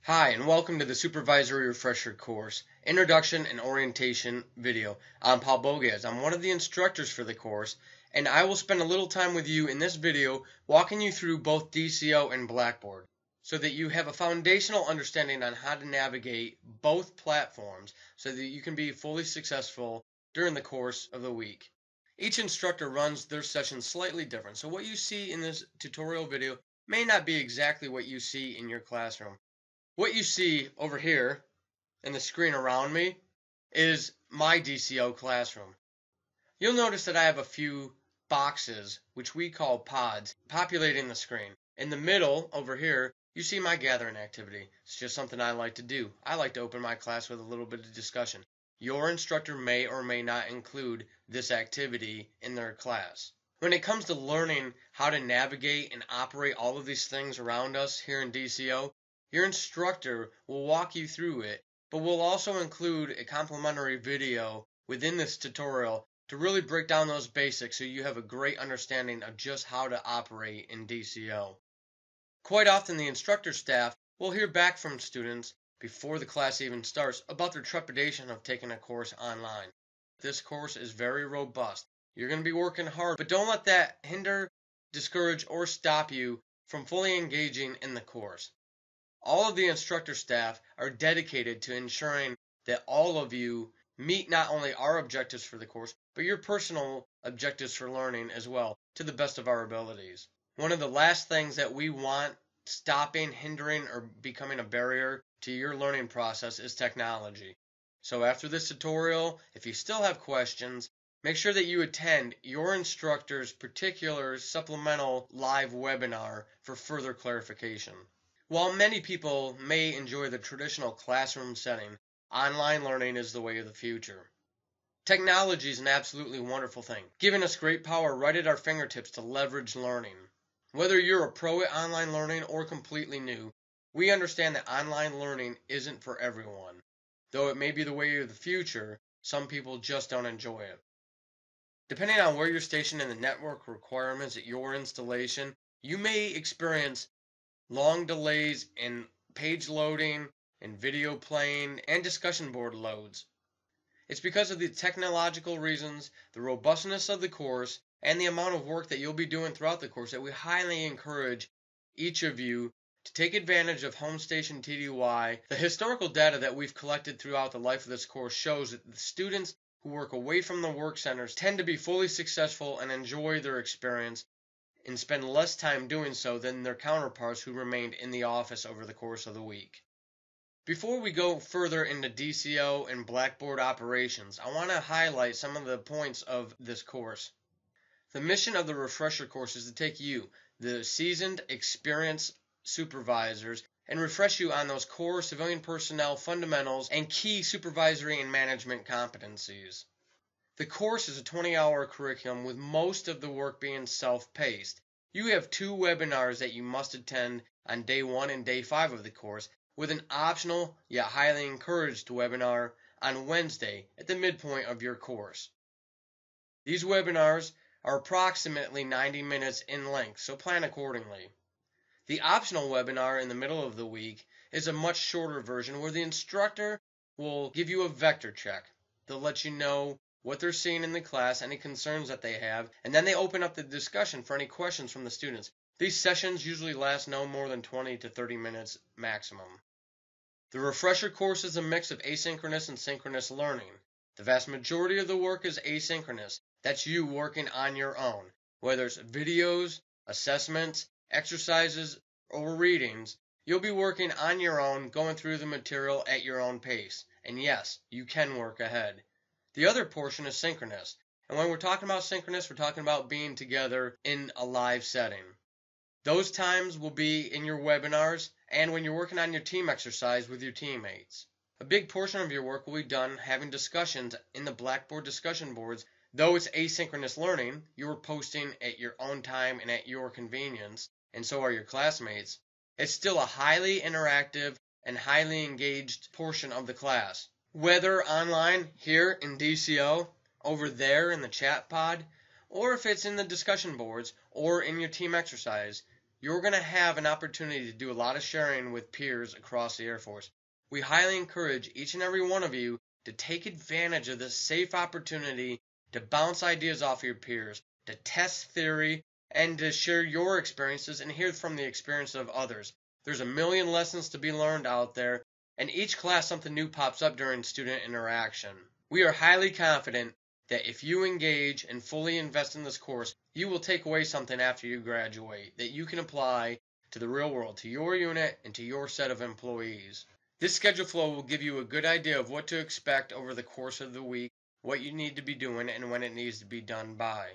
Hi, and welcome to the Supervisory Refresher course, Introduction and Orientation video. I'm Paul Bogacz. I'm one of the instructors for the course, and I will spend a little time with you in this video walking you through both DCO and Blackboard so that you have a foundational understanding on how to navigate both platforms so that you can be fully successful during the course of the week. Each instructor runs their sessions slightly different, so what you see in this tutorial video may not be exactly what you see in your classroom. What you see over here in the screen around me is my DCO classroom. You'll notice that I have a few boxes, which we call pods, populating the screen. In the middle, over here, you see my gathering activity. It's just something I like to do. I like to open my class with a little bit of discussion. Your instructor may or may not include this activity in their class. When it comes to learning how to navigate and operate all of these things around us here in DCO, your instructor will walk you through it, but will also include a complimentary video within this tutorial to really break down those basics so you have a great understanding of just how to operate in DCO. Quite often the instructor staff will hear back from students before the class even starts about their trepidation of taking a course online. This course is very robust. You're going to be working hard, but don't let that hinder, discourage, or stop you from fully engaging in the course. All of the instructor staff are dedicated to ensuring that all of you meet not only our objectives for the course, but your personal objectives for learning as well, to the best of our abilities. One of the last things that we want stopping, hindering, or becoming a barrier to your learning process is technology. So after this tutorial, if you still have questions, make sure that you attend your instructor's particular supplemental live webinar for further clarification. While many people may enjoy the traditional classroom setting, online learning is the way of the future. Technology is an absolutely wonderful thing, giving us great power right at our fingertips to leverage learning. Whether you're a pro at online learning or completely new, we understand that online learning isn't for everyone. Though it may be the way of the future, some people just don't enjoy it. Depending on where you're stationed in the network requirements at your installation, you may experience long delays in page loading, and video playing, and discussion board loads. It's because of the technological reasons, the robustness of the course, and the amount of work that you'll be doing throughout the course that we highly encourage each of you to take advantage of home station TDY. The historical data that we've collected throughout the life of this course shows that the students who work away from the work centers tend to be fully successful and enjoy their experience and spend less time doing so than their counterparts who remained in the office over the course of the week. Before we go further into DCO and Blackboard operations, I want to highlight some of the points of this course. The mission of the refresher course is to take you, the seasoned, experienced supervisors, and refresh you on those core civilian personnel fundamentals and key supervisory and management competencies. The course is a 20-hour curriculum with most of the work being self-paced. You have 2 webinars that you must attend on day 1 and day 5 of the course, with an optional yet highly encouraged webinar on Wednesday at the midpoint of your course. These webinars are approximately 90 minutes in length, so plan accordingly. The optional webinar in the middle of the week is a much shorter version where the instructor will give you a vector check. They'll let you know what they're seeing in the class, any concerns that they have, and then they open up the discussion for any questions from the students. These sessions usually last no more than 20 to 30 minutes maximum. The refresher course is a mix of asynchronous and synchronous learning. The vast majority of the work is asynchronous. That's you working on your own. Whether it's videos, assessments, exercises, or readings, you'll be working on your own, going through the material at your own pace. And yes, you can work ahead. The other portion is synchronous, and when we're talking about synchronous, we're talking about being together in a live setting. Those times will be in your webinars and when you're working on your team exercise with your teammates. A big portion of your work will be done having discussions in the Blackboard discussion boards. Though it's asynchronous learning, you're posting at your own time and at your convenience, and so are your classmates. It's still a highly interactive and highly engaged portion of the class. Whether online here in DCO, over there in the chat pod, or if it's in the discussion boards or in your team exercise, you're going to have an opportunity to do a lot of sharing with peers across the Air Force. We highly encourage each and every one of you to take advantage of this safe opportunity to bounce ideas off your peers, to test theory, and to share your experiences and hear from the experience of others. There's a million lessons to be learned out there, and each class something new pops up during student interaction. We are highly confident that if you engage and fully invest in this course, you will take away something after you graduate that you can apply to the real world, to your unit, and to your set of employees. This schedule flow will give you a good idea of what to expect over the course of the week, what you need to be doing, and when it needs to be done by.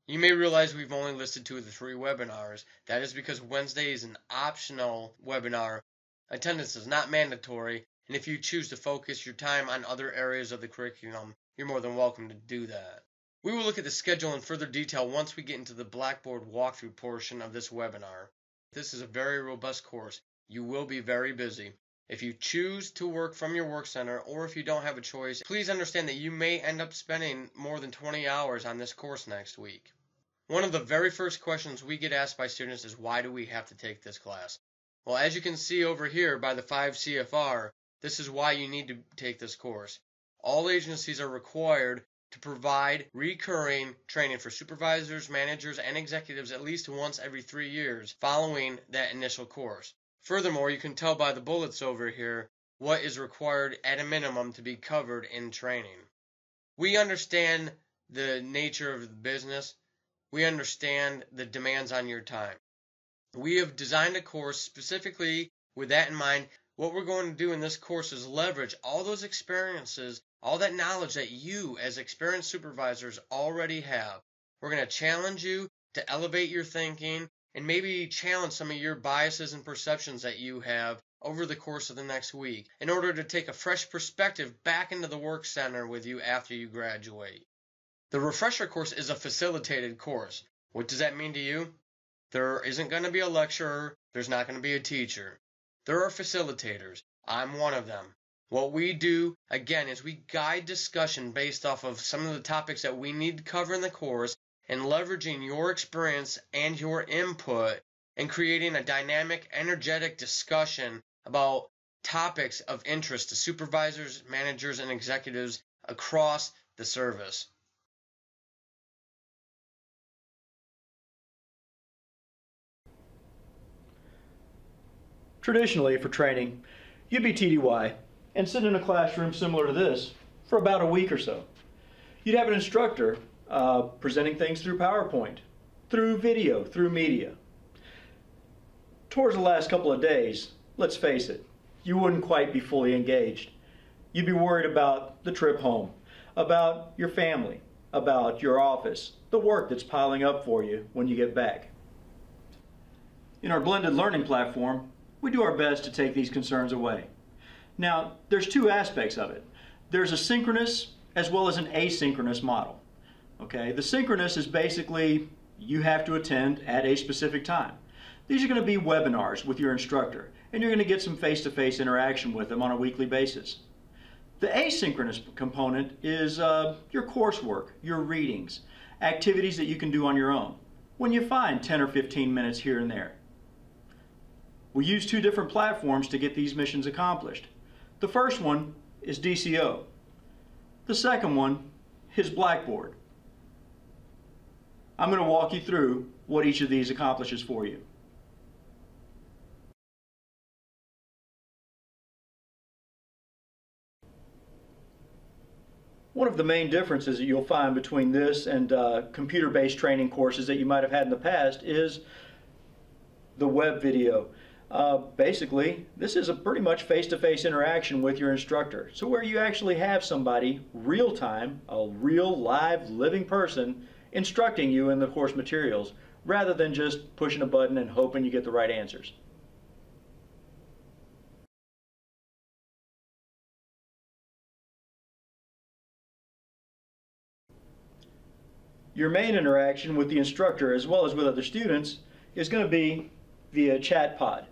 You may realize we've only listed 2 of the 3 webinars. That is because Wednesday is an optional webinar. Attendance is not mandatory, and if you choose to focus your time on other areas of the curriculum, you're more than welcome to do that. We will look at the schedule in further detail once we get into the Blackboard walkthrough portion of this webinar. This is a very robust course. You will be very busy. If you choose to work from your work center, or if you don't have a choice, please understand that you may end up spending more than 20 hours on this course next week. One of the very first questions we get asked by students is, why do we have to take this class? Well, as you can see over here by the 5 CFR, this is why you need to take this course. All agencies are required to provide recurring training for supervisors, managers, and executives at least once every 3 years following that initial course. Furthermore, you can tell by the bullets over here what is required at a minimum to be covered in training. We understand the nature of the business. We understand the demands on your time. We have designed a course specifically with that in mind. What we're going to do in this course is leverage all those experiences, all that knowledge that you as experienced supervisors already have. We're going to challenge you to elevate your thinking and maybe challenge some of your biases and perceptions that you have over the course of the next week in order to take a fresh perspective back into the work center with you after you graduate. The refresher course is a facilitated course. What does that mean to you? There isn't going to be a lecturer. There's not going to be a teacher. There are facilitators. I'm one of them. What we do, again, is we guide discussion based off of some of the topics that we need to cover in the course and leveraging your experience and your input and creating a dynamic, energetic discussion about topics of interest to supervisors, managers, and executives across the service. Traditionally, for training, you'd be TDY and sit in a classroom similar to this for about a week or so. You'd have an instructor presenting things through PowerPoint, through video, through media. Towards the last couple of days, let's face it, you wouldn't quite be fully engaged. You'd be worried about the trip home, about your family, about your office, the work that's piling up for you when you get back. In our blended learning platform, we do our best to take these concerns away. Now, there's 2 aspects of it. There's a synchronous as well as an asynchronous model. Okay, the synchronous is basically you have to attend at a specific time. These are going to be webinars with your instructor, and you're going to get some face-to-face interaction with them on a weekly basis. The asynchronous component is your coursework, your readings, activities that you can do on your own when you find 10 or 15 minutes here and there. We use 2 different platforms to get these missions accomplished. The first one is DCO. The second one is Blackboard. I'm going to walk you through what each of these accomplishes for you. One of the main differences that you'll find between this and computer-based training courses that you might have had in the past is the web video. Basically, this is a pretty much face-to-face interaction with your instructor. So where you actually have somebody real-time, a real live living person instructing you in the course materials rather than just pushing a button and hoping you get the right answers. Your main interaction with the instructor as well as with other students is going to be via chat pod.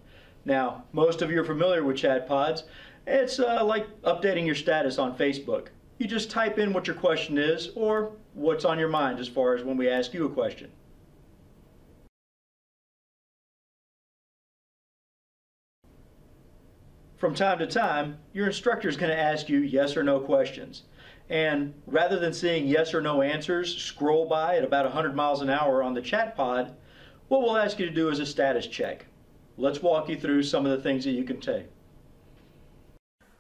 Now, most of you are familiar with chat pods. It's like updating your status on Facebook. You just type in what your question is or what's on your mind as far as when we ask you a question. From time to time, your instructor is going to ask you yes or no questions. And rather than seeing yes or no answers scroll by at about 100 miles an hour on the chat pod, what we'll ask you to do is a status check. Let's walk you through some of the things that you can take.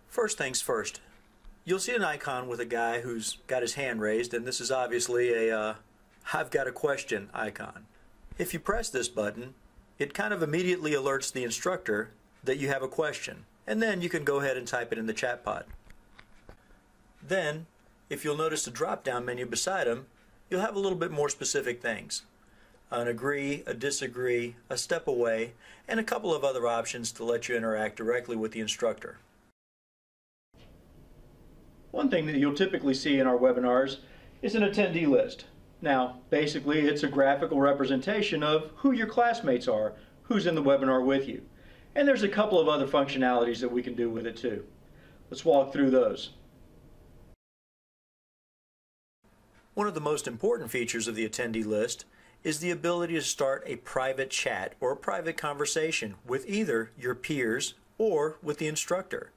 First things first, you'll see an icon with a guy who's got his hand raised, and this is obviously a I've got a question icon. If you press this button, it kind of immediately alerts the instructor that you have a question, and then you can go ahead and type it in the chat pod. Then, if you'll notice the drop-down menu beside him, you'll have a little bit more specific things. An agree, a disagree, a step away, and a couple of other options to let you interact directly with the instructor. One thing that you'll typically see in our webinars is an attendee list. Now, basically, it's a graphical representation of who your classmates are, who's in the webinar with you. And there's a couple of other functionalities that we can do with it too. Let's walk through those. One of the most important features of the attendee list is the ability to start a private chat or a private conversation with either your peers or with the instructor.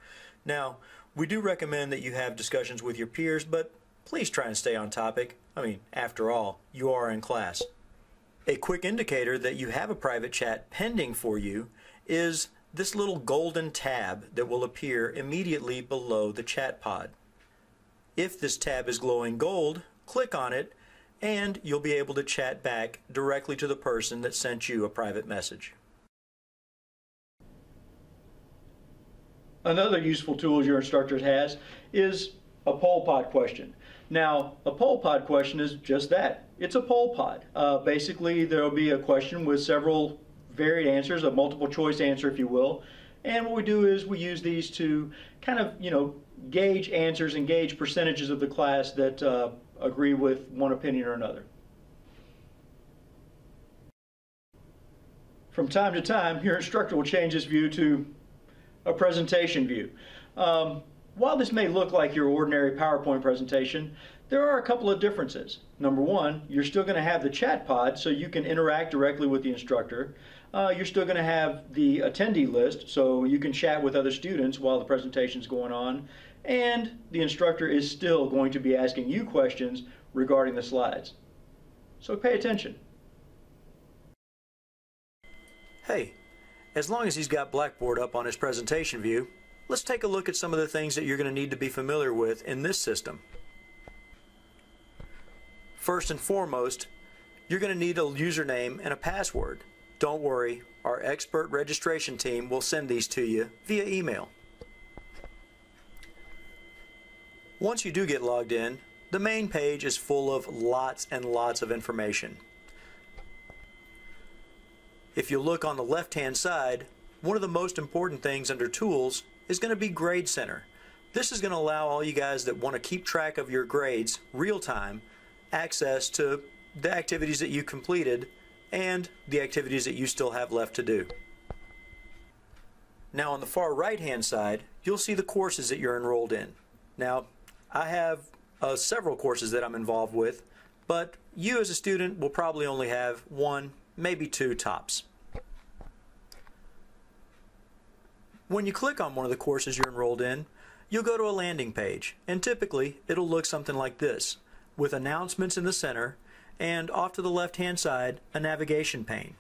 Now, we do recommend that you have discussions with your peers, but please try and stay on topic. I mean, after all, you are in class. A quick indicator that you have a private chat pending for you is this little golden tab that will appear immediately below the chat pod. If this tab is glowing gold, click on it and you'll be able to chat back directly to the person that sent you a private message. Another useful tool your instructor has is a poll pod question. Now, a poll pod question is just that. It's a poll pod. Basically, there will be a question with several varied answers, a multiple choice answer, if you will. And what we do is we use these to kind of, gauge answers and gauge percentages of the class that agree with one opinion or another. From time to time, your instructor will change this view to a presentation view. While this may look like your ordinary PowerPoint presentation, there are a couple of differences. Number one, you're still going to have the chat pod so you can interact directly with the instructor. You're still going to have the attendee list so you can chat with other students while the presentation is going on. And the instructor is still going to be asking you questions regarding the slides. So pay attention. Hey, as long as he's got Blackboard up on his presentation view, let's take a look at some of the things that you're going to need to be familiar with in this system. First and foremost, you're going to need a username and a password. Don't worry, our expert registration team will send these to you via email. Once you do get logged in, the main page is full of lots and lots of information. If you look on the left-hand side, one of the most important things under Tools is going to be Grade Center. This is going to allow all you guys that want to keep track of your grades real-time access to the activities that you completed and the activities that you still have left to do. Now on the far right-hand side, you'll see the courses that you're enrolled in. Now, I have several courses that I'm involved with, but you as a student will probably only have one, maybe two tops. When you click on one of the courses you're enrolled in, you'll go to a landing page, and typically it'll look something like this, with announcements in the center, and off to the left-hand side, a navigation pane.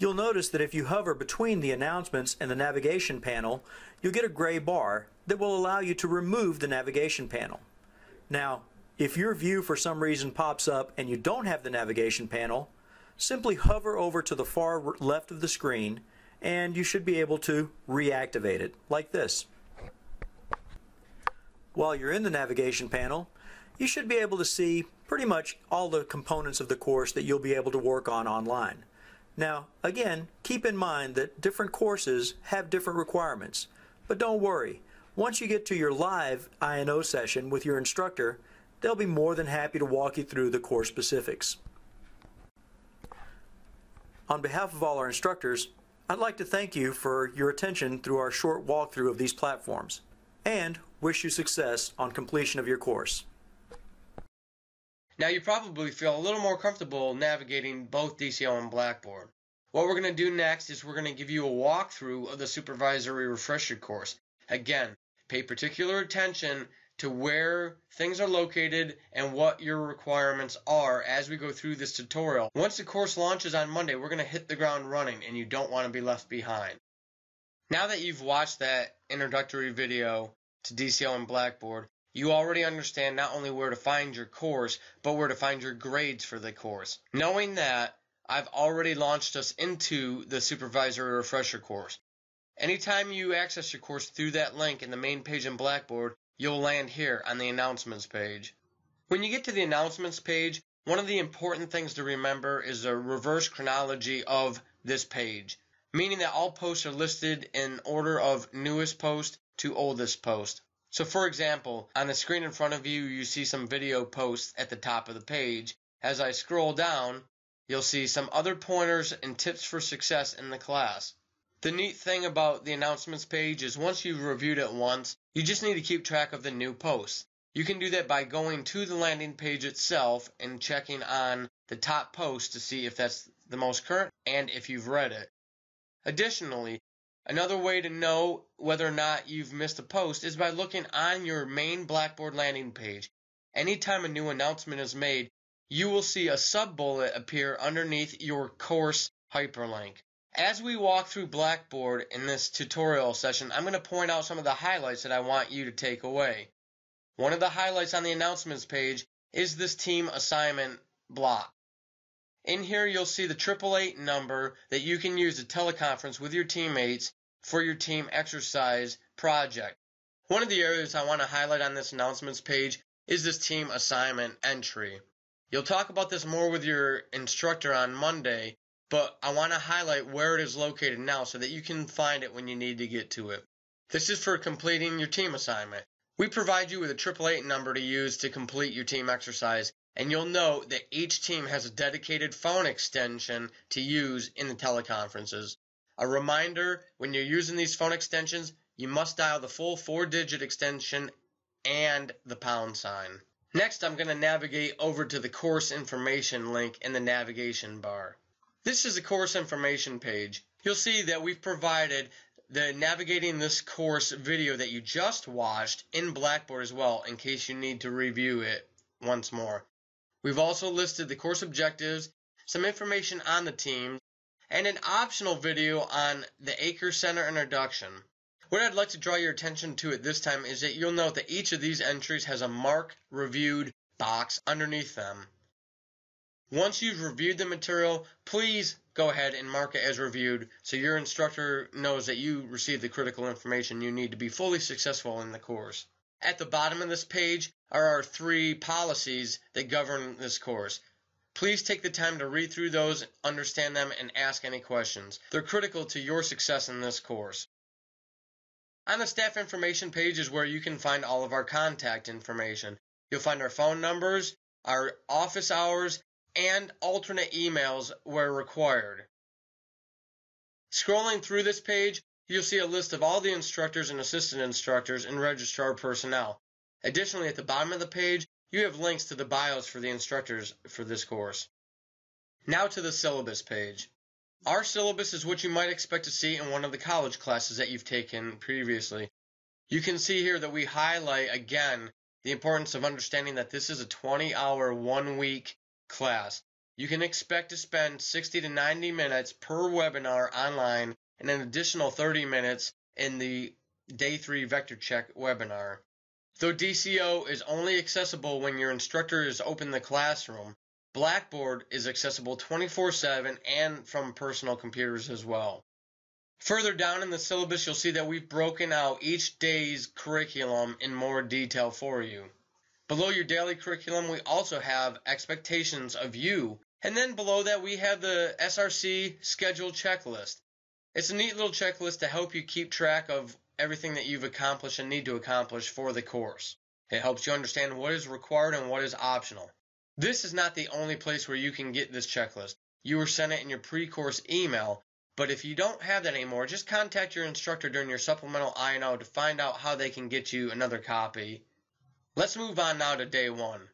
You'll notice that if you hover between the announcements and the navigation panel, you'll get a gray bar that will allow you to remove the navigation panel. Now, if your view for some reason pops up and you don't have the navigation panel, simply hover over to the far left of the screen and you should be able to reactivate it, like this. While you're in the navigation panel, you should be able to see pretty much all the components of the course that you'll be able to work on online. Now, again, keep in mind that different courses have different requirements, but don't worry. Once you get to your live I&O session with your instructor, they'll be more than happy to walk you through the course specifics. On behalf of all our instructors, I'd like to thank you for your attention through our short walkthrough of these platforms, and wish you success on completion of your course. Now you probably feel a little more comfortable navigating both DCO and Blackboard. What we're going to do next is we're going to give you a walkthrough of the Supervisory Refresher course. Again, pay particular attention to where things are located and what your requirements are as we go through this tutorial. Once the course launches on Monday, we're going to hit the ground running and you don't want to be left behind. Now that you've watched that introductory video to DCL and Blackboard, you already understand not only where to find your course, but where to find your grades for the course. Knowing that, I've already launched us into the Supervisory Refresher course. Anytime you access your course through that link in the main page in Blackboard, you'll land here on the announcements page. When you get to the announcements page, one of the important things to remember is the reverse chronology of this page, meaning that all posts are listed in order of newest post to oldest post. So for example, on the screen in front of you, you see some video posts at the top of the page. As I scroll down, you'll see some other pointers and tips for success in the class. The neat thing about the announcements page is once you've reviewed it once, you just need to keep track of the new posts. You can do that by going to the landing page itself and checking on the top post to see if that's the most current and if you've read it. Additionally, another way to know whether or not you've missed a post is by looking on your main Blackboard landing page. Anytime a new announcement is made, you will see a sub-bullet appear underneath your course hyperlink. As we walk through Blackboard in this tutorial session, I'm going to point out some of the highlights that I want you to take away. One of the highlights on the announcements page is this team assignment block. In here you'll see the 888 number that you can use to teleconference with your teammates for your team exercise project. One of the areas I want to highlight on this announcements page is this team assignment entry. You'll talk about this more with your instructor on Monday, but I want to highlight where it is located now so that you can find it when you need to get to it. This is for completing your team assignment. We provide you with a 888 number to use to complete your team exercise, and you'll note that each team has a dedicated phone extension to use in the teleconferences. A reminder, when you're using these phone extensions, you must dial the full 4-digit extension and the pound sign. Next, I'm going to navigate over to the course information link in the navigation bar. This is the course information page. You'll see that we've provided the navigating this course video that you just watched in Blackboard as well, in case you need to review it once more. We've also listed the course objectives, some information on the teams, and an optional video on the Acre Center introduction. What I'd like to draw your attention to at this time is that you'll note that each of these entries has a Mark Reviewed box underneath them. Once you've reviewed the material, please go ahead and mark it as reviewed so your instructor knows that you received the critical information you need to be fully successful in the course. At the bottom of this page are our 3 policies that govern this course. Please take the time to read through those, understand them, and ask any questions. They're critical to your success in this course. On the staff information page is where you can find all of our contact information. You'll find our phone numbers, our office hours, and alternate emails where required. Scrolling through this page, you'll see a list of all the instructors and assistant instructors and registrar personnel. Additionally, at the bottom of the page, you have links to the bios for the instructors for this course. Now to the syllabus page. Our syllabus is what you might expect to see in one of the college classes that you've taken previously. You can see here that we highlight again the importance of understanding that this is a 20-hour, 1-week class. You can expect to spend 60 to 90 minutes per webinar online and an additional 30 minutes in the Day 3 Vector Check webinar. Though DCO is only accessible when your instructor is open the classroom, Blackboard is accessible 24/7 and from personal computers as well. Further down in the syllabus, you'll see that we've broken out each day's curriculum in more detail for you. Below your daily curriculum, we also have expectations of you. And then below that, we have the SRC schedule checklist. It's a neat little checklist to help you keep track of everything that you've accomplished and need to accomplish for the course. It helps you understand what is required and what is optional. This is not the only place where you can get this checklist. You were sent it in your pre-course email, but if you don't have that anymore, just contact your instructor during your supplemental I&O to find out how they can get you another copy. Let's move on now to day 1.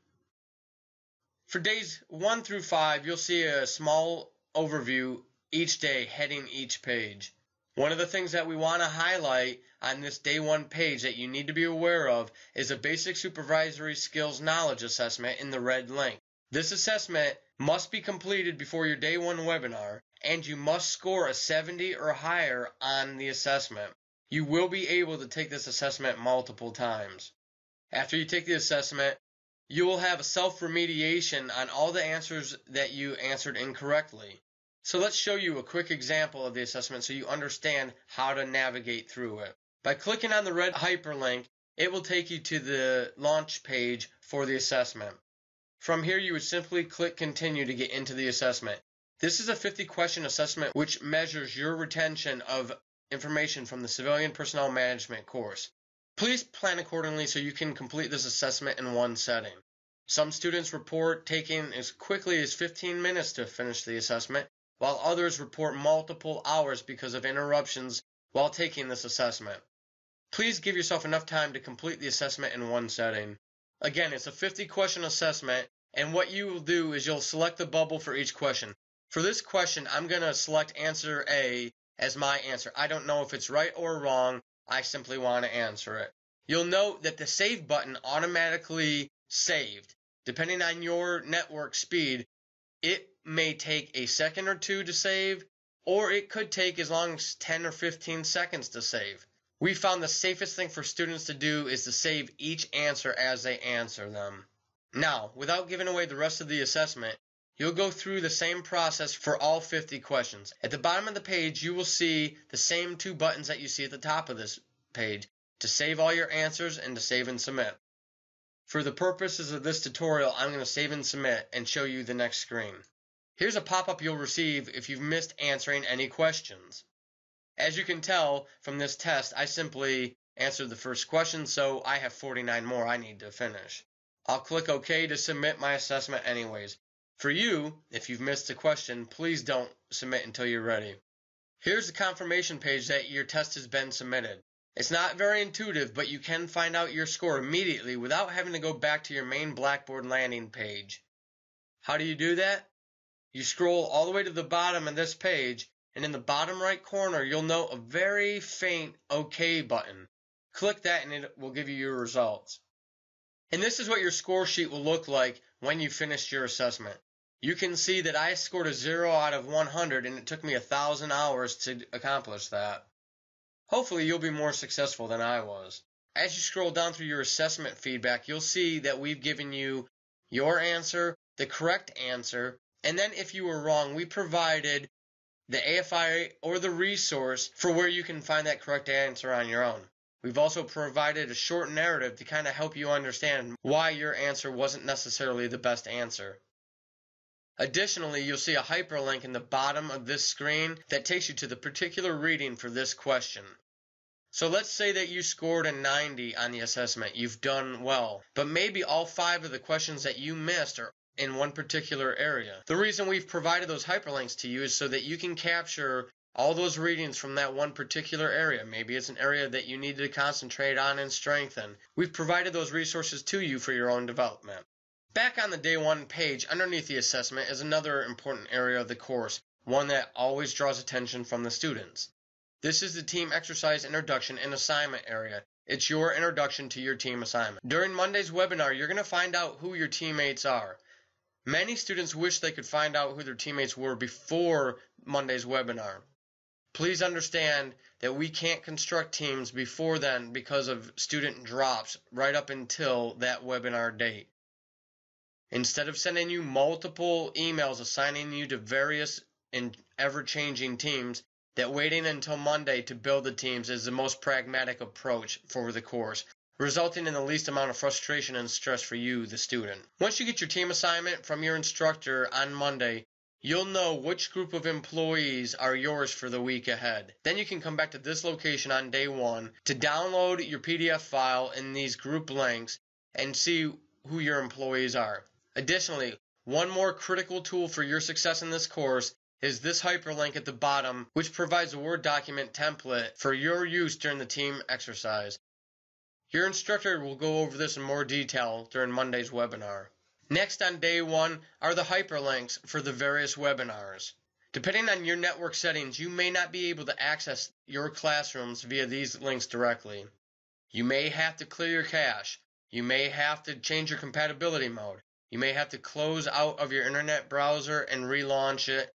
For days 1 through 5, you'll see a small overview each day, heading each page. One of the things that we want to highlight on this day one page that you need to be aware of is a basic supervisory skills knowledge assessment in the red link. This assessment must be completed before your day one webinar, and you must score a 70 or higher on the assessment. You will be able to take this assessment multiple times. After you take the assessment, you will have a self-remediation on all the answers that you answered incorrectly. So let's show you a quick example of the assessment so you understand how to navigate through it. By clicking on the red hyperlink, it will take you to the launch page for the assessment. From here, you would simply click continue to get into the assessment. This is a 50-question assessment which measures your retention of information from the Civilian Personnel Management course. Please plan accordingly so you can complete this assessment in one setting. Some students report taking as quickly as 15 minutes to finish the assessment, while others report multiple hours because of interruptions while taking this assessment. Please give yourself enough time to complete the assessment in one setting. Again, it's a 50-question assessment, and what you will do is you'll select the bubble for each question. For this question, I'm going to select answer A as my answer. I don't know if it's right or wrong. I simply want to answer it. You'll note that the save button automatically saved. Depending on your network speed, it may take a second or two to save, or it could take as long as 10 or 15 seconds to save. We found the safest thing for students to do is to save each answer as they answer them. Now, without giving away the rest of the assessment, you'll go through the same process for all 50 questions. At the bottom of the page, you will see the same two buttons that you see at the top of this page, to save all your answers and to save and submit. For the purposes of this tutorial, I'm going to save and submit and show you the next screen. Here's a pop-up you'll receive if you've missed answering any questions. As you can tell from this test, I simply answered the first question, so I have 49 more I need to finish. I'll click OK to submit my assessment anyways. For you, if you've missed a question, please don't submit until you're ready. Here's the confirmation page that your test has been submitted. It's not very intuitive, but you can find out your score immediately without having to go back to your main Blackboard landing page. How do you do that? You scroll all the way to the bottom of this page, and in the bottom right corner, you'll note a very faint OK button. Click that and it will give you your results. And this is what your score sheet will look like when you finished your assessment. You can see that I scored a 0 out of 100, and it took me 1,000 hours to accomplish that. Hopefully you'll be more successful than I was. As you scroll down through your assessment feedback, you'll see that we've given you your answer, the correct answer, and then if you were wrong, we provided the AFI or the resource for where you can find that correct answer on your own. We've also provided a short narrative to kind of help you understand why your answer wasn't necessarily the best answer. Additionally, you'll see a hyperlink in the bottom of this screen that takes you to the particular reading for this question. So let's say that you scored a 90 on the assessment. You've done well, but maybe all 5 of the questions that you missed are in one particular area. The reason we've provided those hyperlinks to you is so that you can capture all those readings from that one particular area. Maybe it's an area that you need to concentrate on and strengthen. We've provided those resources to you for your own development. Back on the day one page, underneath the assessment is another important area of the course, one that always draws attention from the students. This is the team exercise introduction and assignment area. It's your introduction to your team assignment. During Monday's webinar, you're going to find out who your teammates are. Many students wish they could find out who their teammates were before Monday's webinar. Please understand that we can't construct teams before then because of student drops right up until that webinar date. Instead of sending you multiple emails assigning you to various and ever-changing teams, that waiting until Monday to build the teams is the most pragmatic approach for the course, resulting in the least amount of frustration and stress for you, the student. Once you get your team assignment from your instructor on Monday, you'll know which group of employees are yours for the week ahead. Then you can come back to this location on day one to download your PDF file in these group links and see who your employees are. Additionally, one more critical tool for your success in this course is this hyperlink at the bottom, which provides a Word document template for your use during the team exercise. Your instructor will go over this in more detail during Monday's webinar. Next on day one are the hyperlinks for the various webinars. Depending on your network settings, you may not be able to access your classrooms via these links directly. You may have to clear your cache. You may have to change your compatibility mode. You may have to close out of your internet browser and relaunch it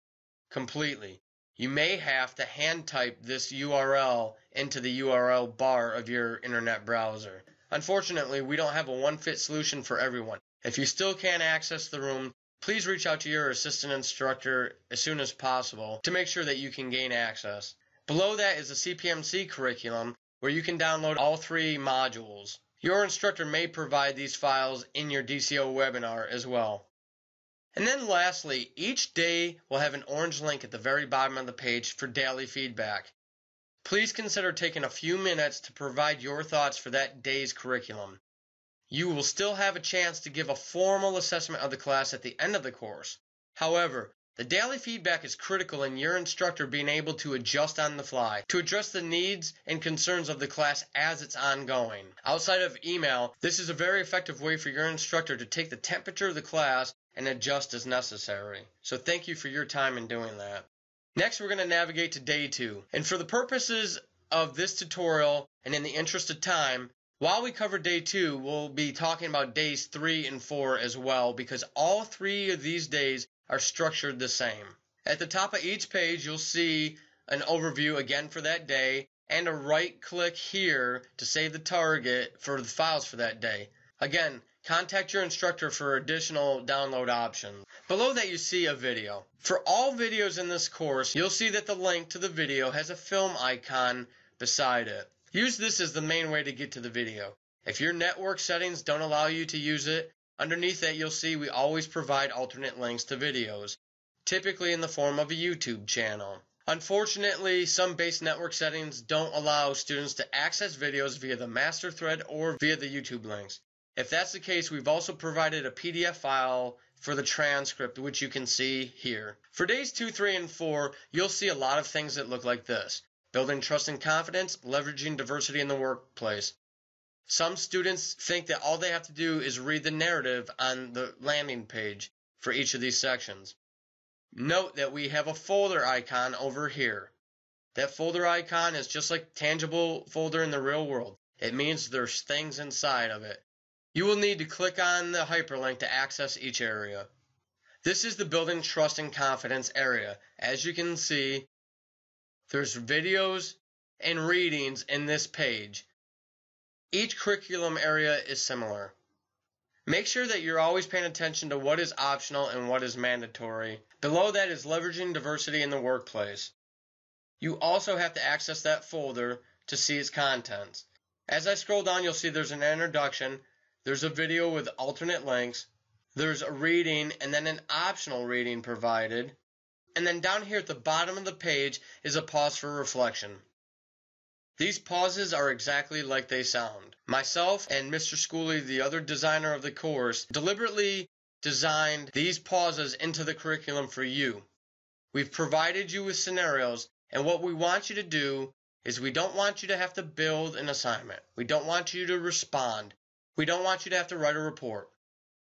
completely. You may have to hand type this URL into the URL bar of your internet browser. Unfortunately, we don't have a one-fit solution for everyone. If you still can't access the room, please reach out to your assistant instructor as soon as possible to make sure that you can gain access. Below that is a CPMC curriculum where you can download all 3 modules. Your instructor may provide these files in your DCO webinar as well. And then lastly, each day will have an orange link at the very bottom of the page for daily feedback. Please consider taking a few minutes to provide your thoughts for that day's curriculum. You will still have a chance to give a formal assessment of the class at the end of the course. However, the daily feedback is critical in your instructor being able to adjust on the fly, to address the needs and concerns of the class as it's ongoing. Outside of email, this is a very effective way for your instructor to take the temperature of the class and adjust as necessary. So thank you for your time in doing that. Next, we're going to navigate to day 2. And for the purposes of this tutorial and in the interest of time, while we cover day 2, we'll be talking about days 3 and 4 as well, because all 3 of these days are structured the same. At the top of each page, you'll see an overview again for that day and a right click here to save the target for the files for that day. Again, contact your instructor for additional download options. Below that you see a video. For all videos in this course, you'll see that the link to the video has a film icon beside it. Use this as the main way to get to the video. If your network settings don't allow you to use it, underneath that you'll see we always provide alternate links to videos, typically in the form of a YouTube channel. Unfortunately, some base network settings don't allow students to access videos via the master thread or via the YouTube links. If that's the case, we've also provided a PDF file for the transcript, which you can see here. For days 2, 3, and 4, you'll see a lot of things that look like this. Building trust and confidence, leveraging diversity in the workplace. Some students think that all they have to do is read the narrative on the landing page for each of these sections. Note that we have a folder icon over here. That folder icon is just like tangible folder in the real world. It means there's things inside of it. You will need to click on the hyperlink to access each area. This is the Building Trust and Confidence area. As you can see, there's videos and readings in this page. Each curriculum area is similar. Make sure that you're always paying attention to what is optional and what is mandatory. Below that is leveraging diversity in the workplace. You also have to access that folder to see its contents. As I scroll down, you'll see there's an introduction, there's a video with alternate links, there's a reading and then an optional reading provided, and then down here at the bottom of the page is a pause for reflection. These pauses are exactly like they sound. Myself and Mr. Schooley, the other designer of the course, deliberately designed these pauses into the curriculum for you. We've provided you with scenarios, and what we want you to do is we don't want you to have to build an assignment. We don't want you to respond. We don't want you to have to write a report.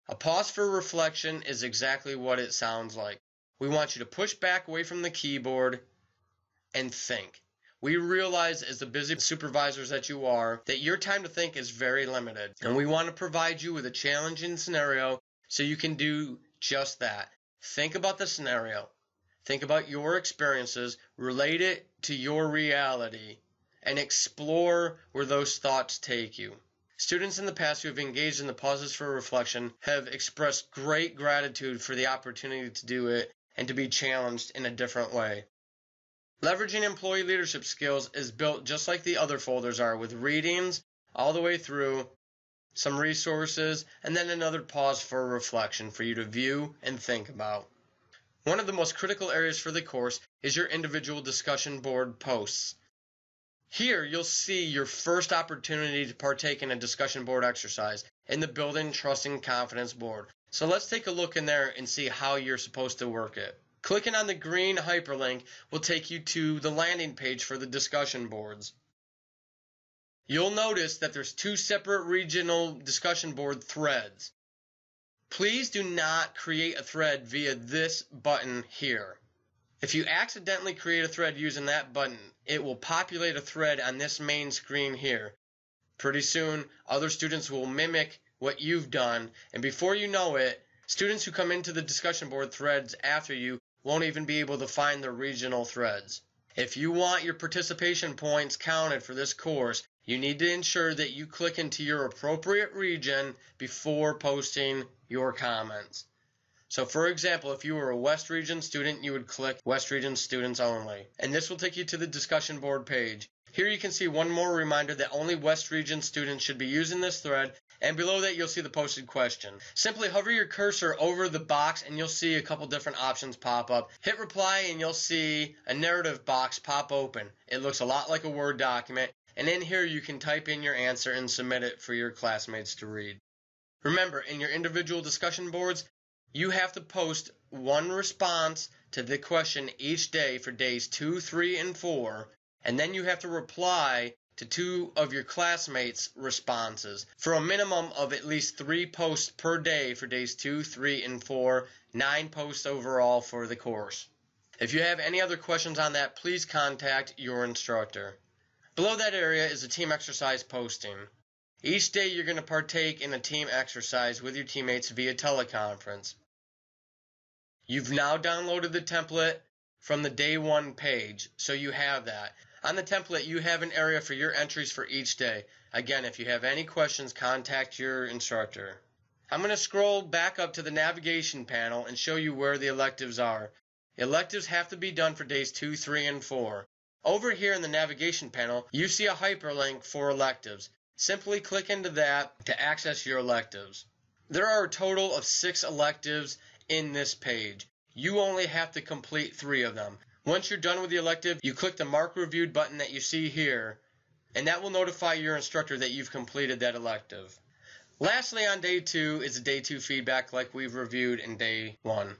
A pause for reflection is exactly what it sounds like. We want you to push back away from the keyboard and think. We realize, as the busy supervisors that you are, that your time to think is very limited. And we want to provide you with a challenging scenario so you can do just that. Think about the scenario. Think about your experiences, relate it to your reality, and explore where those thoughts take you. Students in the past who have engaged in the pauses for reflection have expressed great gratitude for the opportunity to do it and to be challenged in a different way. Leveraging employee leadership skills is built just like the other folders are, with readings all the way through, some resources, and then another pause for reflection for you to view and think about. One of the most critical areas for the course is your individual discussion board posts. Here you'll see your first opportunity to partake in a discussion board exercise in the Building Trust and Confidence board. So let's take a look in there and see how you're supposed to work it. Clicking on the green hyperlink will take you to the landing page for the discussion boards. You'll notice that there's 2 separate regional discussion board threads. Please do not create a thread via this button here. If you accidentally create a thread using that button, it will populate a thread on this main screen here. Pretty soon, other students will mimic what you've done, and before you know it, students who come into the discussion board threads after you won't even be able to find their regional threads. If you want your participation points counted for this course, you need to ensure that you click into your appropriate region before posting your comments. So for example, if you were a West Region student, you would click West Region Students Only. And this will take you to the discussion board page. Here you can see one more reminder that only West Region students should be using this thread, and below that you'll see the posted question. Simply hover your cursor over the box and you'll see a couple different options pop up. Hit reply and you'll see a narrative box pop open. It looks a lot like a Word document, and in here you can type in your answer and submit it for your classmates to read. Remember, in your individual discussion boards, you have to post one response to the question each day for days 2, 3, and 4, and then you have to reply to 2 of your classmates' responses for a minimum of at least 3 posts per day for days 2, 3, and 4, 9 posts overall for the course. If you have any other questions on that, please contact your instructor. Below that area is a team exercise posting. Each day you're going to partake in a team exercise with your teammates via teleconference. You've now downloaded the template from the day 1 page, so you have that. On the template, you have an area for your entries for each day. Again, if you have any questions, contact your instructor. I'm going to scroll back up to the navigation panel and show you where the electives are. Electives have to be done for days 2, 3, and 4. Over here in the navigation panel, you see a hyperlink for electives. Simply click into that to access your electives. There are a total of 6 electives in this page. You only have to complete 3 of them. Once you're done with the elective, you click the Mark Reviewed button that you see here, and that will notify your instructor that you've completed that elective. Lastly, on day 2 is the day 2 feedback like we've reviewed in day 1.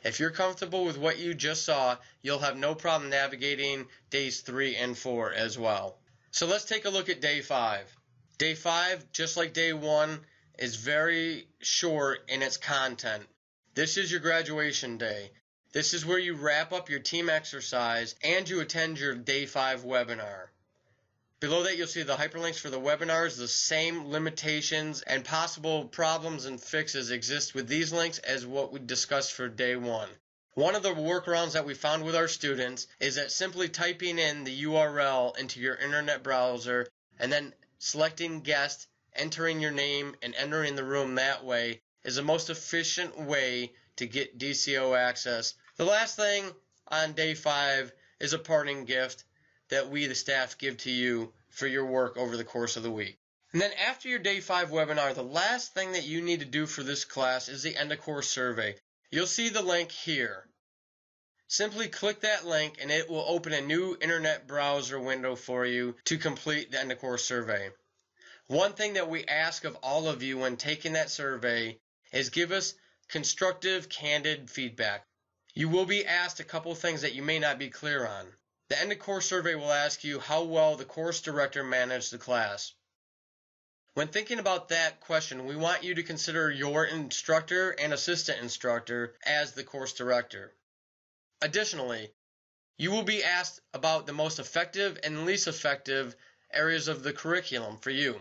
If you're comfortable with what you just saw, you'll have no problem navigating days 3 and 4 as well. So let's take a look at day 5. Day 5, just like day 1, is very short in its content. This is your graduation day. This is where you wrap up your team exercise and you attend your day 5 webinar. Below that you'll see the hyperlinks for the webinars. The same limitations and possible problems and fixes exist with these links as what we discussed for day 1. One of the workarounds that we found with our students is that simply typing in the URL into your internet browser and then selecting guest, entering your name, and entering the room that way is the most efficient way to get DCO access. The last thing on day 5 is a parting gift that we, the staff, give to you for your work over the course of the week. And then after your day 5 webinar, the last thing that you need to do for this class is the end of course survey. You'll see the link here. Simply click that link and it will open a new internet browser window for you to complete the end of course survey. One thing that we ask of all of you when taking that survey is give us constructive, candid feedback. You will be asked a couple things that you may not be clear on. The end of course survey will ask you how well the course director managed the class. When thinking about that question, we want you to consider your instructor and assistant instructor as the course director. Additionally, you will be asked about the most effective and least effective areas of the curriculum for you.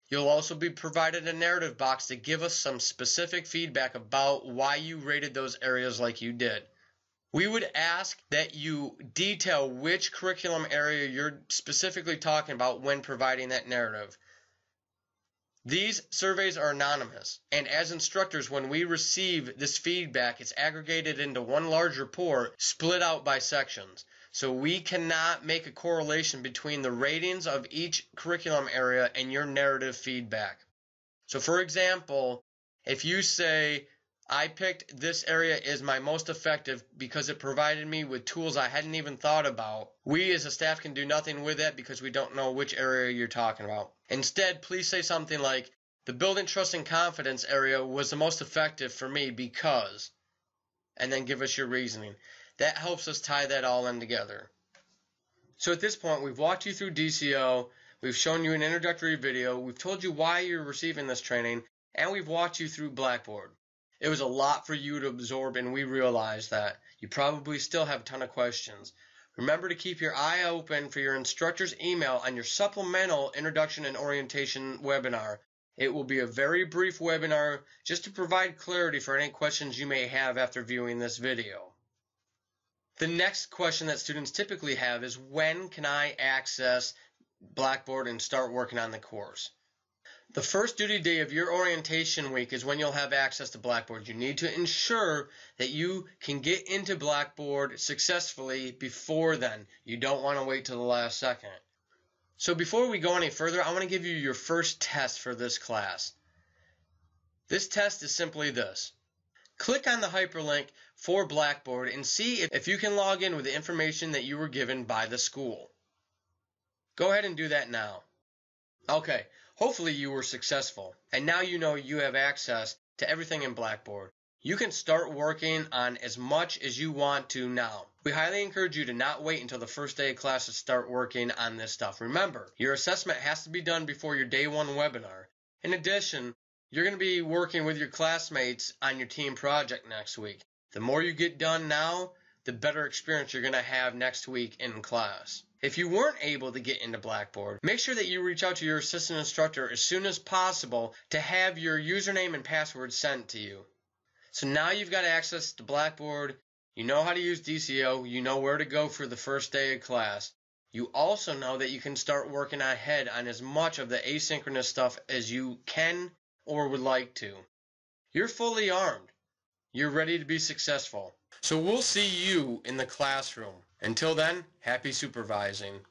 You'll also be provided a narrative box to give us some specific feedback about why you rated those areas like you did. We would ask that you detail which curriculum area you're specifically talking about when providing that narrative. These surveys are anonymous, and as instructors, when we receive this feedback, it's aggregated into one large report split out by sections. So we cannot make a correlation between the ratings of each curriculum area and your narrative feedback. So for example, if you say, I picked this area as my most effective because it provided me with tools I hadn't even thought about, we as a staff can do nothing with that because we don't know which area you're talking about. Instead, please say something like, the building trust and confidence area was the most effective for me because, and then give us your reasoning. That helps us tie that all in together. So at this point, we've walked you through DCO, we've shown you an introductory video, we've told you why you're receiving this training, and we've walked you through Blackboard. It was a lot for you to absorb, and we realize that. You probably still have a ton of questions. Remember to keep your eye open for your instructor's email on your supplemental Introduction and Orientation webinar. It will be a very brief webinar just to provide clarity for any questions you may have after viewing this video. The next question that students typically have is, when can I access Blackboard and start working on the course? The first duty day of your orientation week is when you'll have access to Blackboard. You need to ensure that you can get into Blackboard successfully before then. You don't want to wait till the last second. So before we go any further, I want to give you your first test for this class. This test is simply this. Click on the hyperlink for Blackboard and see if you can log in with the information that you were given by the school. Go ahead and do that now. Okay, hopefully you were successful, and now you know you have access to everything in Blackboard. You can start working on as much as you want to now. We highly encourage you to not wait until the first day of class to start working on this stuff. Remember, your assessment has to be done before your day one webinar. In addition, you're going to be working with your classmates on your team project next week. The more you get done now, the better experience you're going to have next week in class. If you weren't able to get into Blackboard, make sure that you reach out to your assistant instructor as soon as possible to have your username and password sent to you. So now you've got access to Blackboard, you know how to use DCO, you know where to go for the first day of class. You also know that you can start working ahead on as much of the asynchronous stuff as you can or would like to. You're fully armed. You're ready to be successful. So we'll see you in the classroom. Until then, happy supervising.